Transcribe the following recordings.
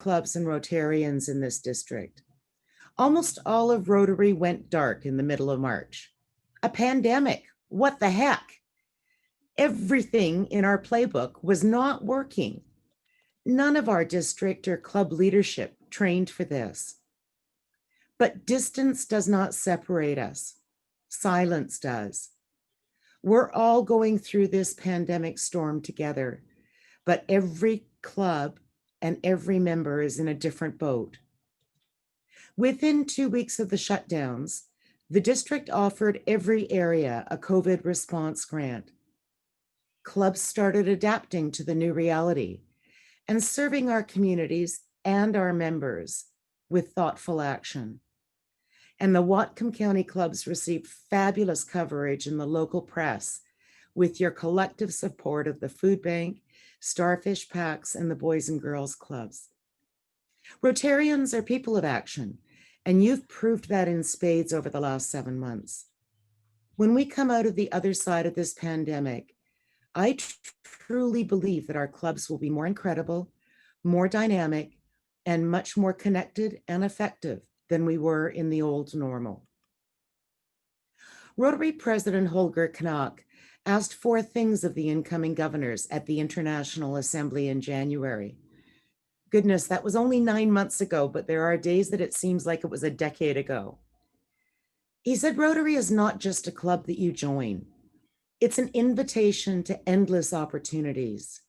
clubs and Rotarians in this district. Almost all of Rotary went dark in the middle of March. A pandemic, what the heck? Everything in our playbook was not working. None of our district or club leadership trained for this. But distance does not separate us. Silence does. We're all going through this pandemic storm together, but every club and every member is in a different boat. Within 2 weeks of the shutdowns, the district offered every area a COVID response grant. Clubs started adapting to the new reality and serving our communities and our members with thoughtful action. And the Whatcom County clubs received fabulous coverage in the local press with your collective support of the food bank, Starfish Packs, and the Boys and Girls Clubs. Rotarians are people of action, and you've proved that in spades over the last 7 months. When we come out of the other side of this pandemic, I truly believe that our clubs will be more incredible, more dynamic, and much more connected and effective than we were in the old normal. Rotary President Holger Knock asked 4 things of the incoming governors at the International Assembly in January. Goodness, that was only 9 months ago, but there are days that it seems like it was a decade ago. He said, Rotary is not just a club that you join. It's an invitation to endless opportunities.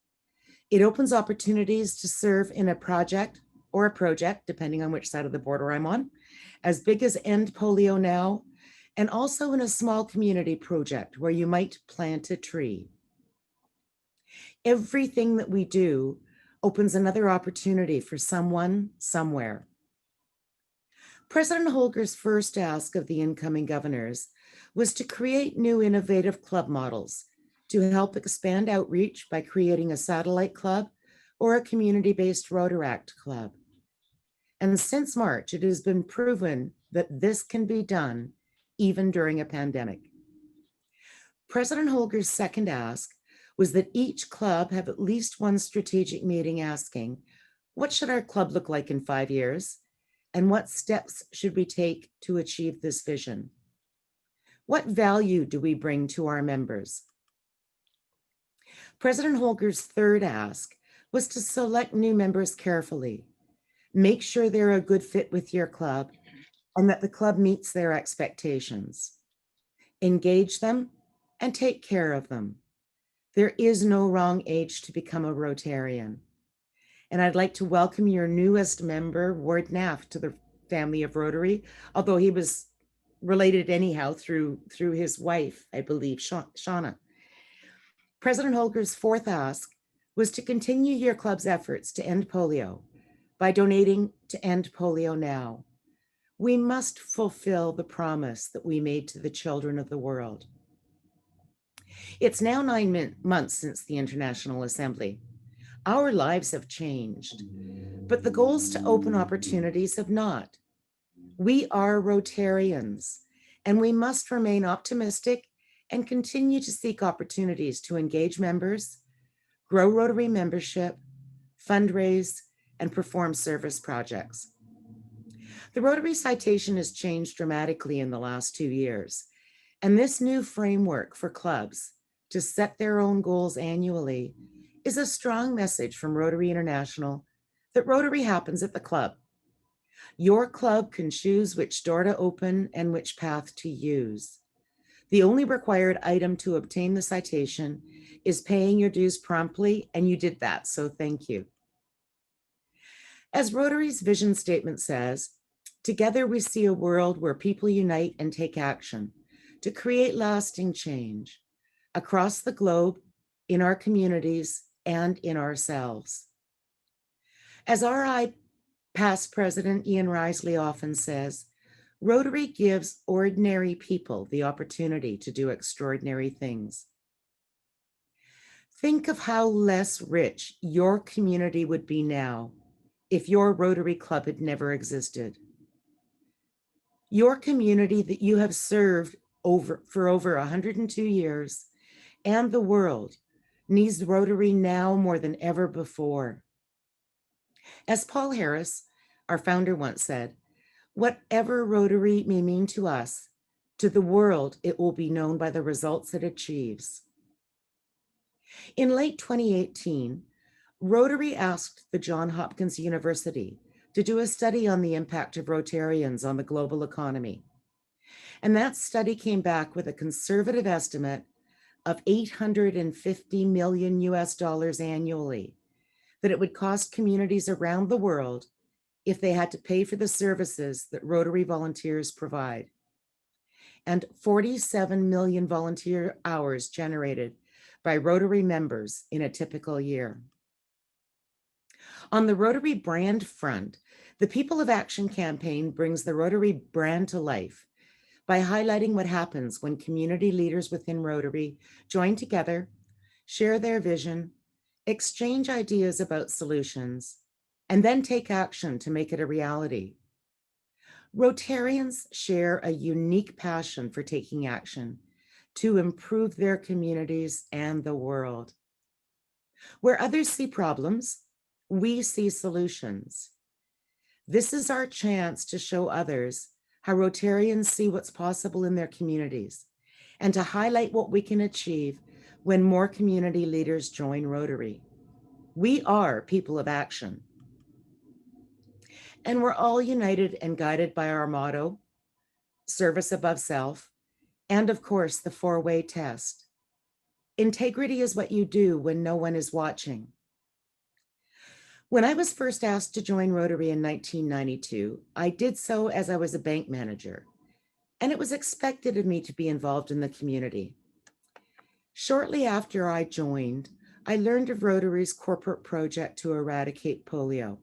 It opens opportunities to serve in a project, depending on which side of the border I'm on, as big as End Polio Now, and also in a small community project where you might plant a tree. Everything that we do opens another opportunity for someone, somewhere. President Holger's first ask of the incoming governors was to create new innovative club models to help expand outreach by creating a satellite club or a community-based Rotaract club. And since March, it has been proven that this can be done even during a pandemic. President Holger's second ask was that each club have at least one strategic meeting asking, what should our club look like in 5 years? And what steps should we take to achieve this vision? What value do we bring to our members? President Holger's third ask was to select new members carefully, make sure they're a good fit with your club, and that the club meets their expectations. Engage them and take care of them. There is no wrong age to become a Rotarian. And I'd like to welcome your newest member, Ward Naft, to the family of Rotary, although he was related anyhow through his wife, I believe, Shauna. President Holger's fourth ask was to continue your club's efforts to end polio by donating to End Polio Now. We must fulfill the promise that we made to the children of the world. It's now 9 months since the International Assembly. Our lives have changed, but the goals to open opportunities have not. We are Rotarians, and we must remain optimistic and continue to seek opportunities to engage members, grow Rotary membership, fundraise, and perform service projects. The Rotary citation has changed dramatically in the last 2 years, and this new framework for clubs to set their own goals annually is a strong message from Rotary International that Rotary happens at the club. Your club can choose which door to open and which path to use. The only required item to obtain the citation is paying your dues promptly, and you did that, so thank you. As Rotary's vision statement says, together we see a world where people unite and take action to create lasting change across the globe, in our communities, and in ourselves. As our past president Ian Risley often says, Rotary gives ordinary people the opportunity to do extraordinary things. Think of how less rich your community would be now if your Rotary Club had never existed. Your community that you have served for over 102 years and the world needs Rotary now more than ever before. As Paul Harris, our founder, once said, whatever Rotary may mean to us, to the world, it will be known by the results it achieves. In late 2018, Rotary asked the Johns Hopkins University to do a study on the impact of Rotarians on the global economy. And that study came back with a conservative estimate of 850 million US dollars annually that it would cost communities around the world if they had to pay for the services that Rotary volunteers provide. And 47 million volunteer hours generated by Rotary members in a typical year. On the Rotary brand front, the People of Action campaign brings the Rotary brand to life by highlighting what happens when community leaders within Rotary join together, share their vision, exchange ideas about solutions, and then take action to make it a reality. Rotarians share a unique passion for taking action to improve their communities and the world. Where others see problems, we see solutions. This is our chance to show others how Rotarians see what's possible in their communities and to highlight what we can achieve when more community leaders join Rotary. We are people of action. And we're all united and guided by our motto, service above self, and of course, the four-way test. Integrity is what you do when no one is watching. When I was first asked to join Rotary in 1992, I did so as I was a bank manager, and it was expected of me to be involved in the community. Shortly after I joined, I learned of Rotary's corporate project to eradicate polio.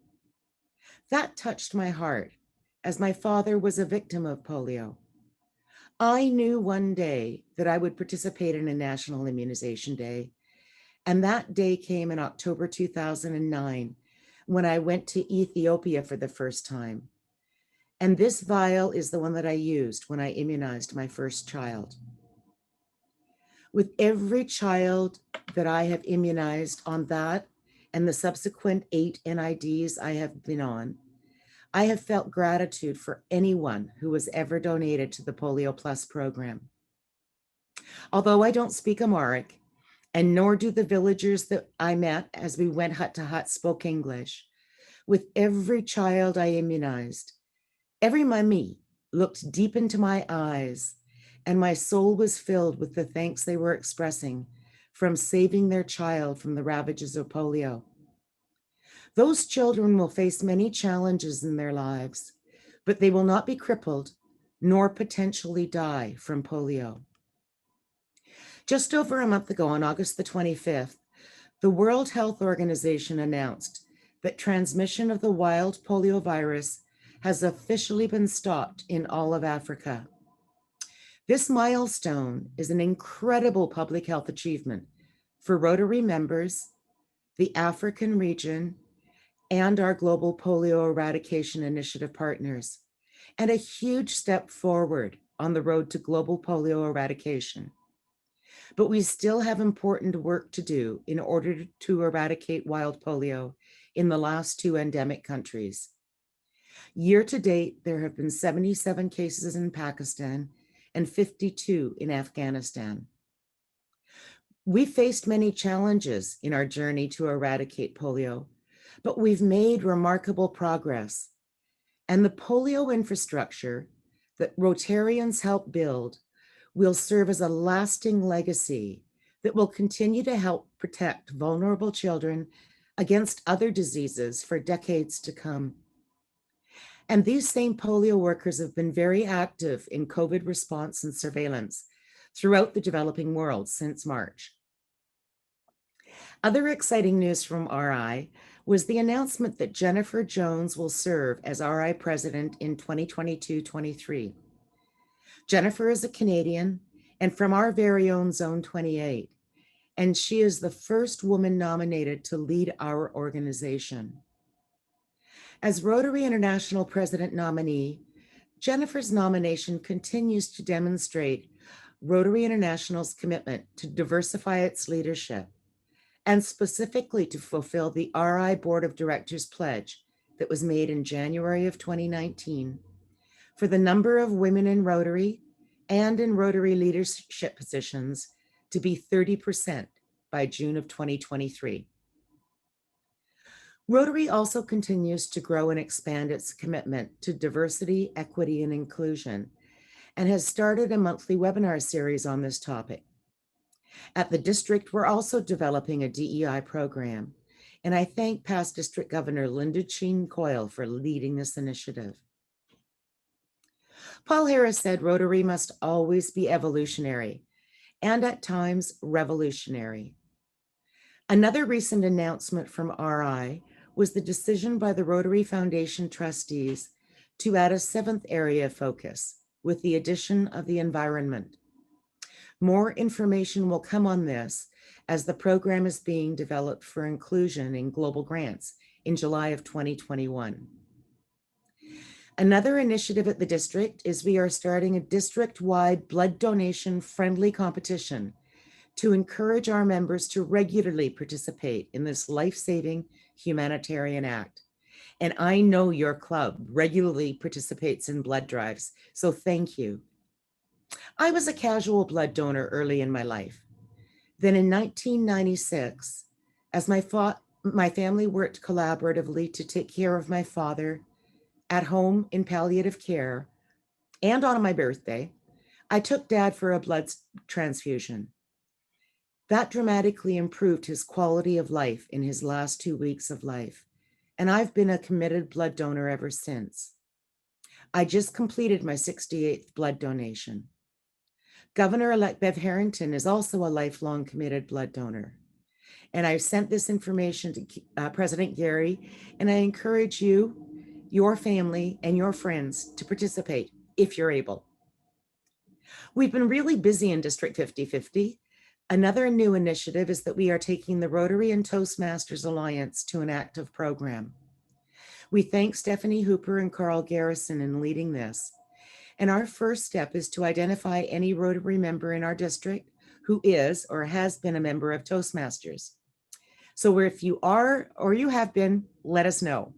That touched my heart, as my father was a victim of polio. I knew one day that I would participate in a national immunization day, and that day came in October 2009, when I went to Ethiopia for the first time. And this vial is the one that I used when I immunized my first child. With every child that I have immunized on that and the subsequent 8 NIDs I have been on, I have felt gratitude for anyone who has ever donated to the Polio Plus program. Although I don't speak Amharic, and nor do the villagers that I met as we went hut to hut spoke English, with every child I immunized, every mummy looked deep into my eyes, and my soul was filled with the thanks they were expressing from saving their child from the ravages of polio. Those children will face many challenges in their lives, but they will not be crippled nor potentially die from polio. Just over a month ago, on August the 25th, the World Health Organization announced that transmission of the wild polio virus has officially been stopped in all of Africa. This milestone is an incredible public health achievement for Rotary members, the African region, and our global polio eradication initiative partners, and a huge step forward on the road to global polio eradication. But we still have important work to do in order to eradicate wild polio in the last 2 endemic countries. Year to date, there have been 77 cases in Pakistan and 52 in Afghanistan. We faced many challenges in our journey to eradicate polio, but we've made remarkable progress. And the polio infrastructure that Rotarians help build will serve as a lasting legacy that will continue to help protect vulnerable children against other diseases for decades to come. And these same polio workers have been very active in COVID response and surveillance throughout the developing world since March. Other exciting news from RI was the announcement that Jennifer Jones will serve as RI president in 2022-23. Jennifer is a Canadian and from our very own Zone 28, and she is the first woman nominated to lead our organization. As Rotary International President nominee, Jennifer's nomination continues to demonstrate Rotary International's commitment to diversify its leadership and specifically to fulfill the RI Board of Directors pledge that was made in January of 2019 for the number of women in Rotary and in Rotary leadership positions to be 30% by June of 2023. Rotary also continues to grow and expand its commitment to diversity, equity, and inclusion, and has started a monthly webinar series on this topic. At the district, we're also developing a DEI program, and I thank past District Governor Linda Chin Coyle for leading this initiative. Paul Harris said Rotary must always be evolutionary and at times revolutionary. Another recent announcement from RI was the decision by the Rotary Foundation trustees to add a 7th area of focus with the addition of the environment. More information will come on this as the program is being developed for inclusion in global grants in July of 2021. Another initiative at the district is we are starting a district-wide blood donation friendly competition to encourage our members to regularly participate in this life-saving humanitarian act. And I know your club regularly participates in blood drives, so thank you. I was a casual blood donor early in my life. Then in 1996, as my family worked collaboratively to take care of my father at home in palliative care, and on my birthday, I took Dad for a blood transfusion. That dramatically improved his quality of life in his last 2 weeks of life, and I've been a committed blood donor ever since. I just completed my 68th blood donation. Governor-elect Bev Harrington is also a lifelong committed blood donor. And I've sent this information to President Gary, and I encourage you, your family, and your friends to participate if you're able. We've been really busy in District 50/50. Another new initiative is that we are taking the Rotary and Toastmasters Alliance to an active program. We thank Stephanie Hooper and Carl Garrison in leading this. And our first step is to identify any Rotary member in our district who is or has been a member of Toastmasters. So if you are or you have been, let us know.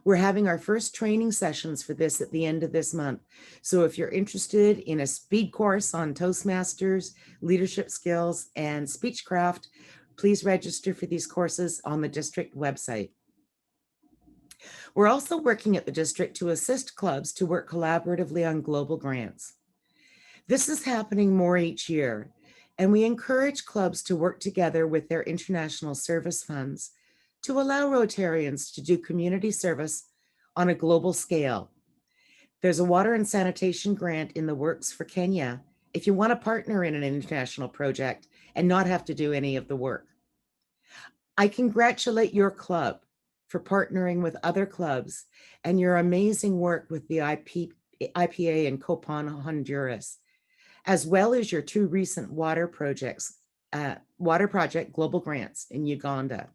We're having our first training sessions for this at the end of this month. So if you're interested in a speed course on Toastmasters, leadership skills, and speechcraft, please register for these courses on the district website. We're also working at the district to assist clubs to work collaboratively on global grants. This is happening more each year, and we encourage clubs to work together with their international service funds to allow Rotarians to do community service on a global scale. There's a water and sanitation grant in the works for Kenya if you want to partner in an international project and not have to do any of the work. I congratulate your club for partnering with other clubs and your amazing work with the IPA in Copan, Honduras, as well as your 2 recent water project global grants in Uganda.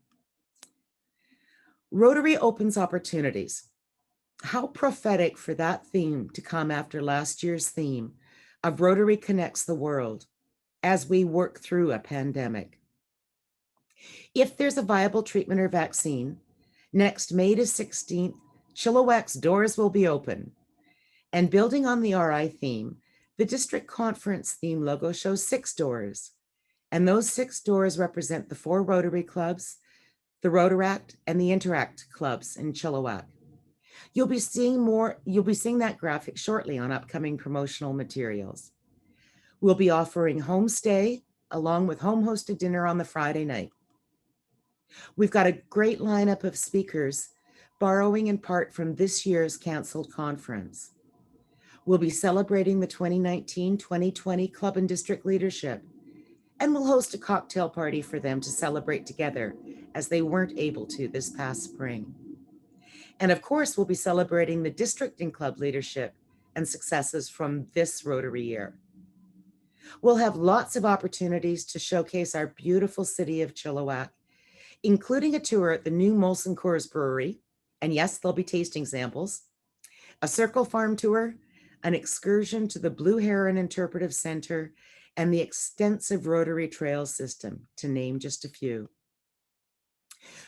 Rotary opens opportunities. How prophetic for that theme to come after last year's theme of Rotary connects the world as we work through a pandemic. If there's a viable treatment or vaccine, next May to 16th, Chilliwack's doors will be open. And building on the RI theme, the district conference theme logo shows 6 doors. And those 6 doors represent the 4 Rotary clubs, the Rotaract, and the Interact clubs in Chilliwack. You'll be seeing that graphic shortly on upcoming promotional materials. We'll be offering homestay along with home hosted dinner on the Friday night. We've got a great lineup of speakers, borrowing in part from this year's canceled conference. We'll be celebrating the 2019-2020 club and district leadership, and we'll host a cocktail party for them to celebrate together as they weren't able to this past spring. And of course, we'll be celebrating the district and club leadership and successes from this Rotary year. We'll have lots of opportunities to showcase our beautiful city of Chilliwack, including a tour at the new Molson Coors Brewery, and yes, there'll be tasting samples, a circle farm tour, an excursion to the Blue Heron Interpretive Center, and the extensive Rotary Trail system, to name just a few.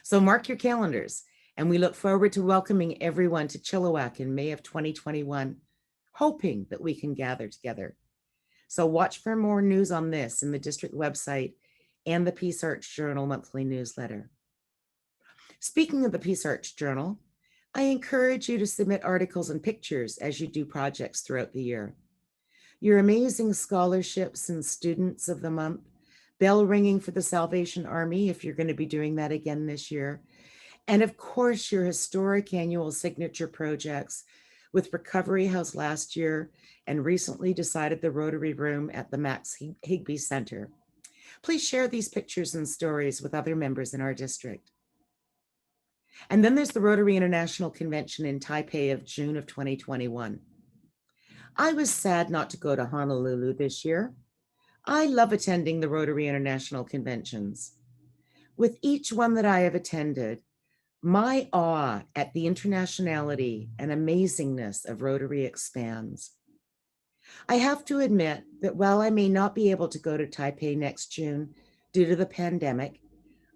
So mark your calendars, and we look forward to welcoming everyone to Chilliwack in May of 2021, hoping that we can gather together. So watch for more news on this in the district website and the Peace Arch Journal monthly newsletter. Speaking of the Peace Arch Journal, I encourage you to submit articles and pictures as you do projects throughout the year. Your amazing scholarships and students of the month, bell ringing for the Salvation Army if you're going to be doing that again this year, and of course your historic annual signature projects with Recovery House last year and recently decided the Rotary Room at the Max Higby Center. Please share these pictures and stories with other members in our district. And then there's the Rotary International Convention in Taipei of June of 2021. I was sad not to go to Honolulu this year. I love attending the Rotary International Conventions. With each one that I have attended, my awe at the internationality and amazingness of Rotary expands. I have to admit that while I may not be able to go to Taipei next June due to the pandemic,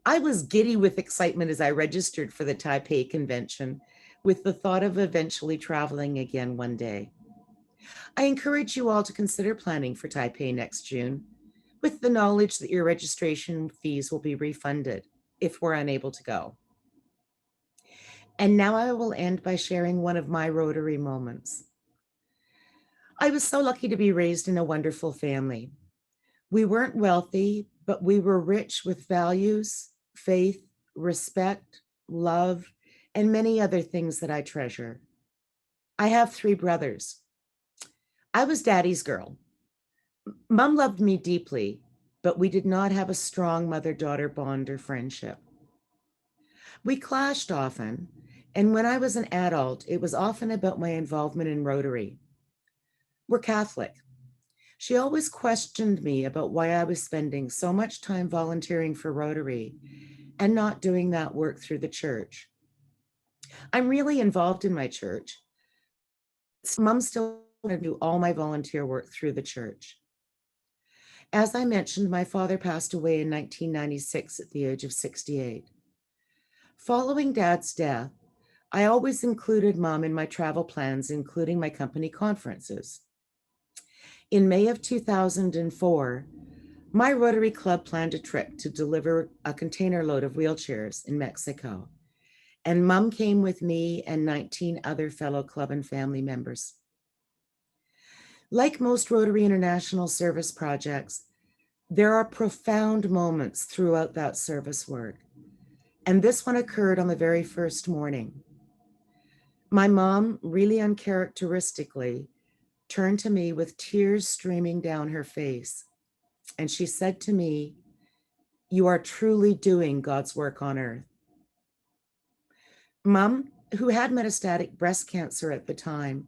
I was giddy with excitement as I registered for the Taipei convention with the thought of eventually traveling again one day. I encourage you all to consider planning for Taipei next June with the knowledge that your registration fees will be refunded if we're unable to go. And now I will end by sharing one of my Rotary moments. I was so lucky to be raised in a wonderful family. We weren't wealthy, but we were rich with values, faith, respect, love, and many other things that I treasure. I have 3 brothers. I was daddy's girl. Mom loved me deeply, but we did not have a strong mother-daughter bond or friendship. We clashed often, and when I was an adult, it was often about my involvement in Rotary. We're Catholic. She always questioned me about why I was spending so much time volunteering for Rotary and not doing that work through the church. I'm really involved in my church. Mom still wanted to do all my volunteer work through the church. As I mentioned, my father passed away in 1996 at the age of 68. Following Dad's death, I always included Mom in my travel plans, including my company conferences. In May of 2004, my Rotary Club planned a trip to deliver a container load of wheelchairs in Mexico, and Mom came with me and 19 other fellow club and family members. Like most Rotary International service projects, there are profound moments throughout that service work, and this one occurred on the very first morning. My mom, really uncharacteristically, turned to me with tears streaming down her face, and she said to me, "You are truly doing God's work on earth." Mom, who had metastatic breast cancer at the time,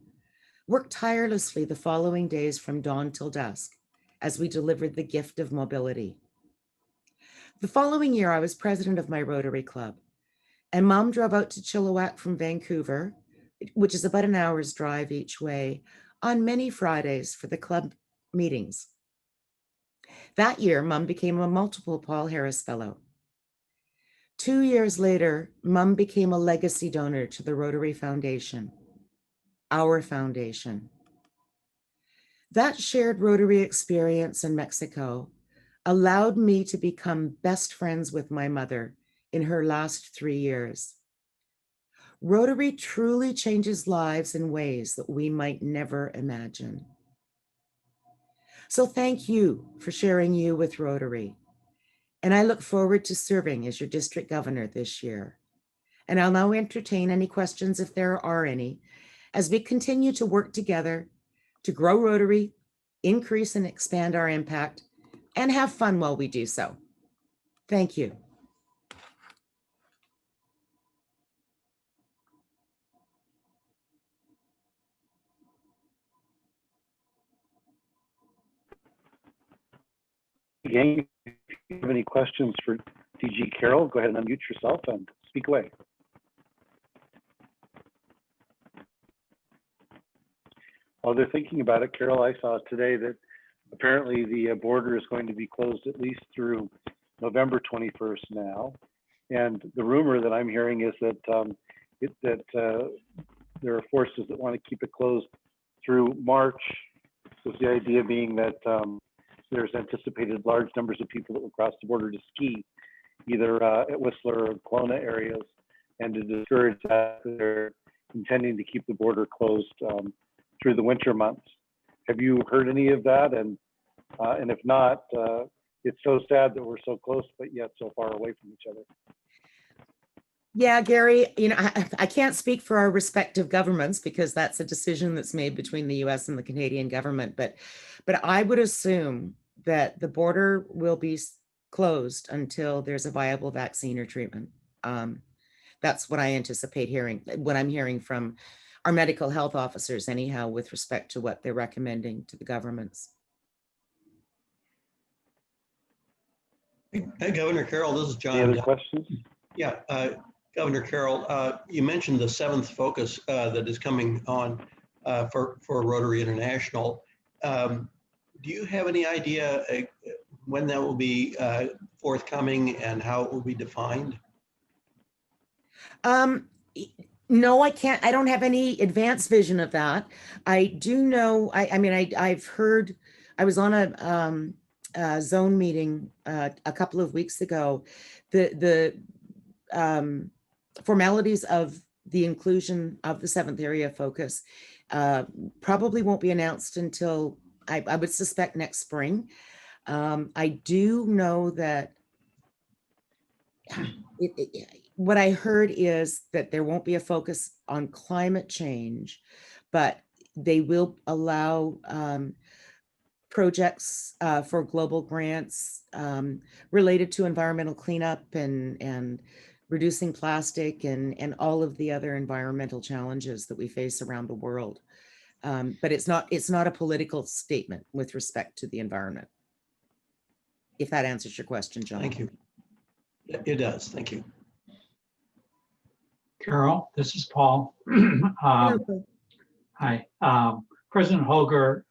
worked tirelessly the following days from dawn till dusk as we delivered the gift of mobility. The following year, I was president of my Rotary Club, and Mom drove out to Chilliwack from Vancouver, which is about an hour's drive each way, on many Fridays for the club meetings. That year, Mom became a multiple Paul Harris Fellow. 2 years later, Mom became a legacy donor to the Rotary Foundation, our foundation. That shared Rotary experience in Mexico allowed me to become best friends with my mother in her last 3 years. Rotary truly changes lives in ways that we might never imagine. So thank you for sharing you with Rotary. And I look forward to serving as your district governor this year. And I'll now entertain any questions if there are any, as we continue to work together to grow Rotary, increase and expand our impact, and have fun while we do so. Thank you. Again, if you have any questions for DG Carol, go ahead and unmute yourself and speak away. While they're thinking about it, Carol, I saw today that apparently the border is going to be closed at least through November 21st now. And the rumor that I'm hearing is that there are forces that want to keep it closed through March, with the idea being that there's anticipated large numbers of people that will cross the border to ski, either at Whistler or Kelowna areas, and to discourage that, they're intending to keep the border closed through the winter months. Have you heard any of that? And if not, it's so sad that we're so close, but yet so far away from each other. Yeah, Gary, I can't speak for our respective governments because that's a decision that's made between the US and the Canadian government. But I would assume that the border will be closed until there's a viable vaccine or treatment. That's what I anticipate hearing, what I'm hearing from our medical health officers anyhow, with respect to what they're recommending to the governments. Hey, Governor Carroll, this is John. Any other questions? Yeah, Governor Carroll, you mentioned the 7th focus that is coming on for Rotary International. Do you have any idea when that will be forthcoming and how it will be defined? No, I can't. I don't have any advanced vision of that. I do know. I've heard. I was on a zone meeting a couple of weeks ago. The formalities of the inclusion of the 7th area focus probably won't be announced until I would suspect next spring. I do know that what I heard is that there won't be a focus on climate change, but they will allow projects for global grants related to environmental cleanup and reducing plastic and all of the other environmental challenges that we face around the world. But it's not a political statement with respect to the environment. If that answers your question, John. Thank you. It does. Thank you. Carol, this is Paul. Hi. President Holger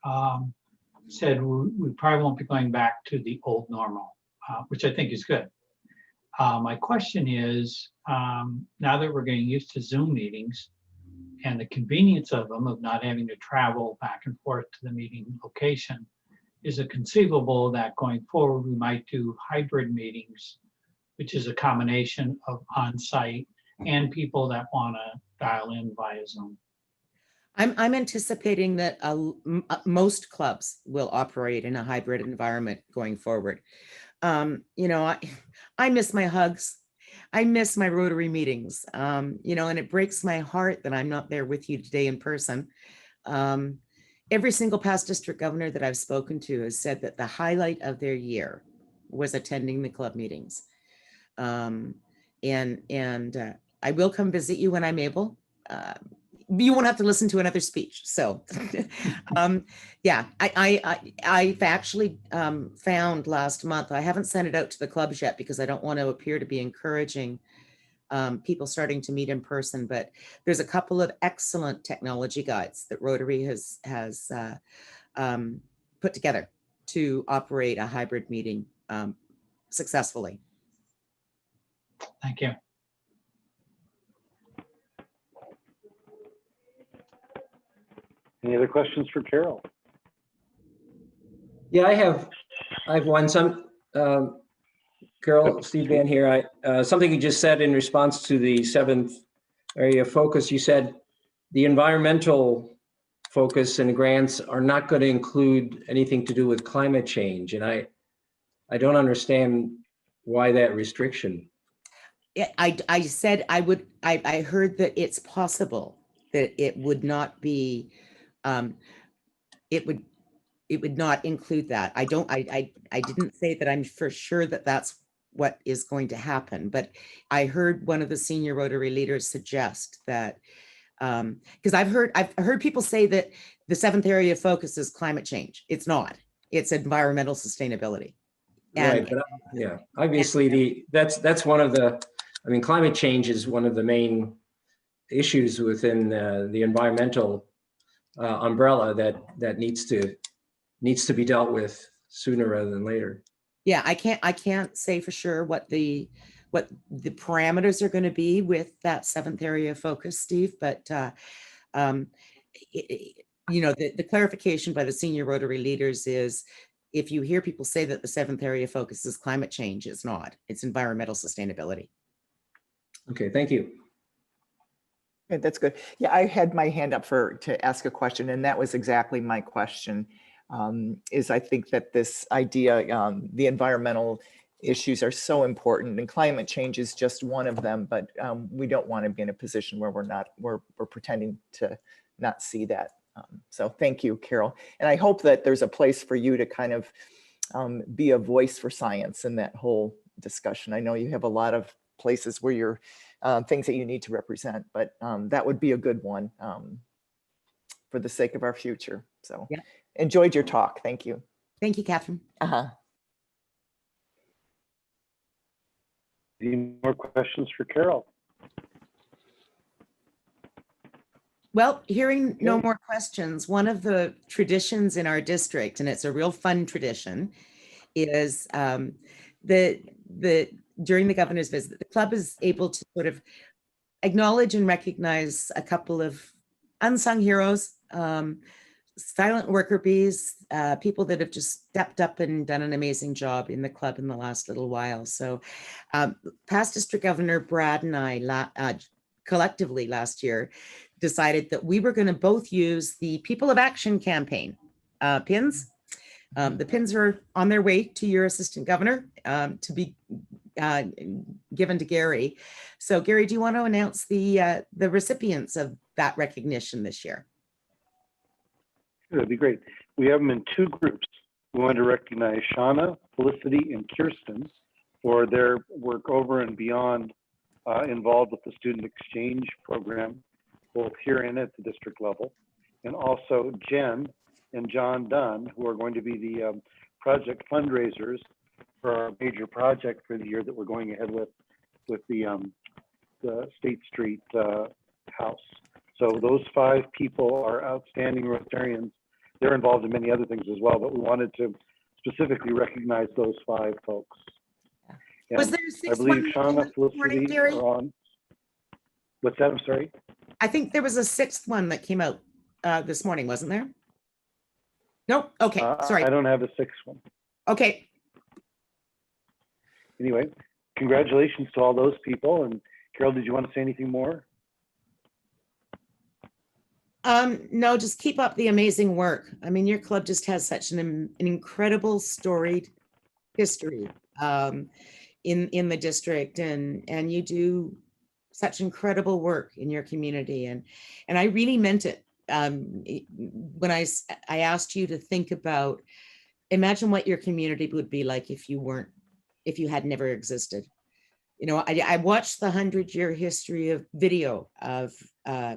said we probably won't be going back to the old normal, which I think is good. My question is, now that we're getting used to Zoom meetings and the convenience of them, of not having to travel back and forth to the meeting location, is it conceivable that going forward we might do hybrid meetings, which is a combination of on-site and people that want to dial in via Zoom? I'm anticipating that most clubs will operate in a hybrid environment going forward. I miss my hugs. I miss my Rotary meetings, and it breaks my heart that I'm not there with you today in person. Every single past district governor that I've spoken to has said that the highlight of their year was attending the club meetings. And I will come visit you when I'm able. You won't have to listen to another speech. So, yeah, I've actually found last month, I haven't sent it out to the clubs yet because I don't want to appear to be encouraging people starting to meet in person, but there's a couple of excellent technology guides that Rotary has put together to operate a hybrid meeting successfully. Thank you. Any other questions for Carol? Yeah, I have one. Carol, Steve Van here. Something you just said in response to the 7th area focus, you said the environmental focus and grants are not going to include anything to do with climate change. And I don't understand why that restriction. I said I heard that it's possible that it would not be, it would not include that. I didn't say that I'm for sure that that's what is going to happen, but I heard one of the senior Rotary leaders suggest that, because I've heard people say that the 7th area focus is climate change. It's not. It's environmental sustainability. Right, but yeah, obviously that's one of the, climate change is one of the main issues within the environmental umbrella that needs to needs to be dealt with sooner rather than later. Yeah, I can't say for sure what the parameters are going to be with that 7th area of focus, Steve, but um, the clarification by the senior Rotary leaders is, if you hear people say that the 7th area of focus is climate change, it's not. It's environmental sustainability. Okay, thank you. Okay, that's good. Yeah, I had my hand up to ask a question, and that was exactly my question. Is I think that this idea, the environmental issues are so important, and climate change is just one of them. But we don't want to be in a position where we're pretending to not see that. So thank you, Carol. And I hope that there's a place for you to kind of be a voice for science in that whole discussion. I know you have a lot of places where you're things that you need to represent, but that would be a good one for the sake of our future. So yeah. Enjoyed your talk. Thank you. Thank you, Catherine. Any more questions for Carol? Well, hearing no more questions, one of the traditions in our district, and it's a real fun tradition, is during the governor's visit, the club is able to sort of acknowledge and recognize a couple of unsung heroes, silent worker bees, people that have just stepped up and done an amazing job in the club in the last little while. So past district governor Brad and I collectively last year decided that we were going to both use the People of Action campaign pins. The pins are on their way to your assistant governor to be given to Gary. So Gary, do you want to announce the recipients of that recognition this year? Sure, that'd be great. We have them in 2 groups. We want to recognize Shauna, Felicity, and Kirsten for their work over and beyond involved with the student exchange program, both here and at the district level. And also Jen and John Dunn, who are going to be the project fundraisers for our major project for the year that we're going ahead with the State Street house. So those 5 people are outstanding Rotarians. They're involved in many other things as well, but we wanted to specifically recognize those 5 folks. And Was there a 6th I believe one Shauna, morning, Felicity Gary? are on. What's that? I'm sorry. I think there was a 6th one that came out this morning, wasn't there? Nope. Okay, sorry. I don't have a 6th one. Okay. Anyway, congratulations to all those people. And Carol, did you want to say anything more? No, just keep up the amazing work. I mean, your club just has such an incredible storied history in the district, and you do such incredible work in your community, and I really meant it. When I asked you to think about, imagine what your community would be like if you had never existed. You know, I watched the 100-year history of video of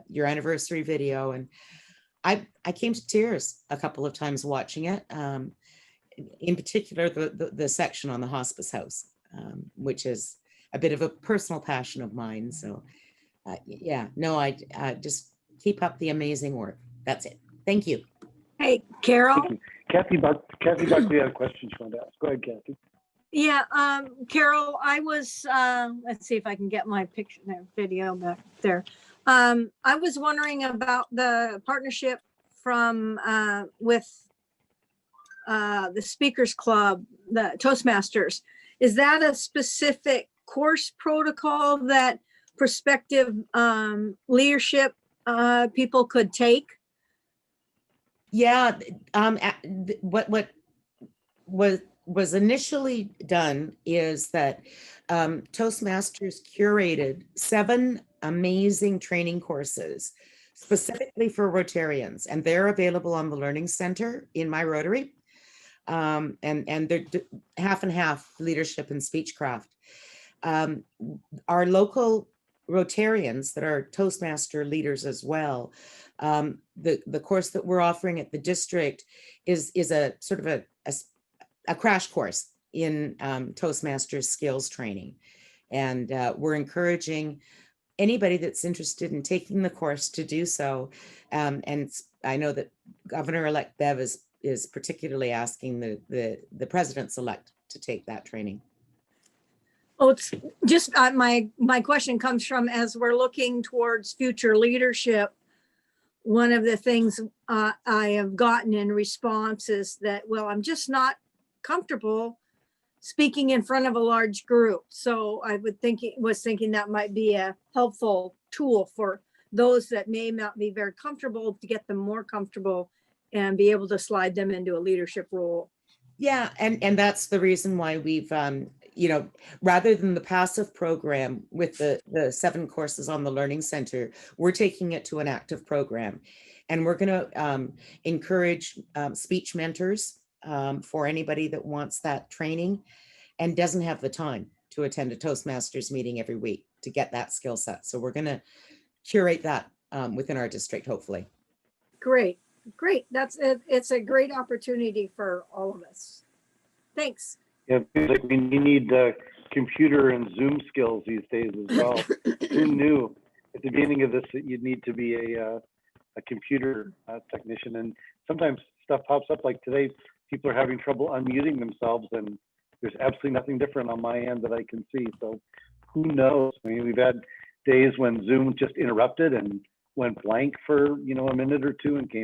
your anniversary video, and I came to tears a couple of times watching it. In particular, the section on the hospice house, which is a bit of a personal passion of mine. So, yeah, no, I just keep up the amazing work. That's it. Thank you. Hey, Carol. Thank you. Kathy Buckley had a question she wanted to ask. Go ahead, Kathy. Yeah, Carol, I was, let's see if I can get my picture there, video back there. I was wondering about the partnership from with the Speakers Club, the Toastmasters. Is that a specific course protocol that prospective leadership people could take? Yeah, what was initially done is that Toastmasters curated 7 amazing training courses specifically for Rotarians, and they're available on the Learning Center in my Rotary, and they're half and half leadership and speechcraft. Our local Rotarians that are Toastmaster leaders as well, the course that we're offering at the district is a sort of a crash course in Toastmasters skills training. And we're encouraging anybody that's interested in taking the course to do so. And I know that Governor-elect Bev is particularly asking the presidents-elect to take that training. Oh, it's just, my question comes from, as we're looking towards future leadership, one of the things I have gotten in response is that, well, I'm just not comfortable speaking in front of a large group. So I was thinking that might be a helpful tool for those that may not be very comfortable, to get them more comfortable and be able to slide them into a leadership role. Yeah, and that's the reason why we've, rather than the passive program with the 7 courses on the Learning Center, we're taking it to an active program. And we're going to encourage speech mentors for anybody that wants that training and doesn't have the time to attend a Toastmasters meeting every week to get that skill set. So we're going to curate that within our district, hopefully. Great, great. That's it. It's a great opportunity for all of us. Thanks. Yeah, like we need computer and Zoom skills these days as well. Who knew at the beginning of this that you'd need to be a computer technician? And sometimes stuff pops up, like today, people are having trouble unmuting themselves, and there's absolutely nothing different on my end that I can see. So who knows? I mean, we've had days when Zoom just interrupted and went blank for a minute or two and came